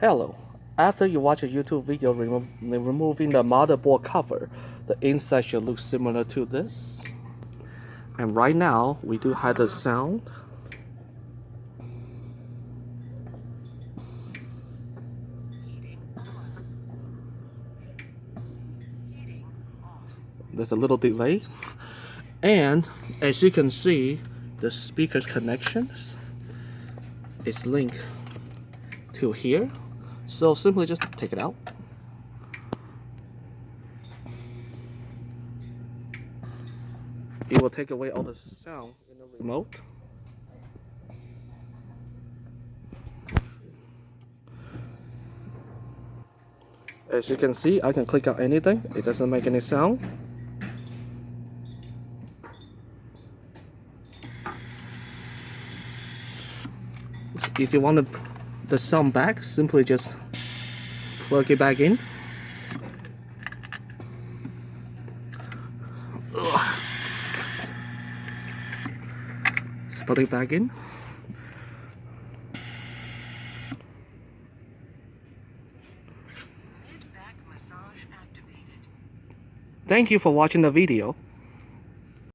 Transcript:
Hello. After you watch a YouTube video removing the motherboard cover, the inside should look similar to this. And right now, we do have the sound. There's a little delay. And as you can see, the speaker connections is linked to here. So simply just take it out. It will take away all the sound in the remote. As you can see, I can click on anything. It doesn't make any sound. If you want the sound back, simply just plug it back in. Just put it back in. Thank you for watching the video.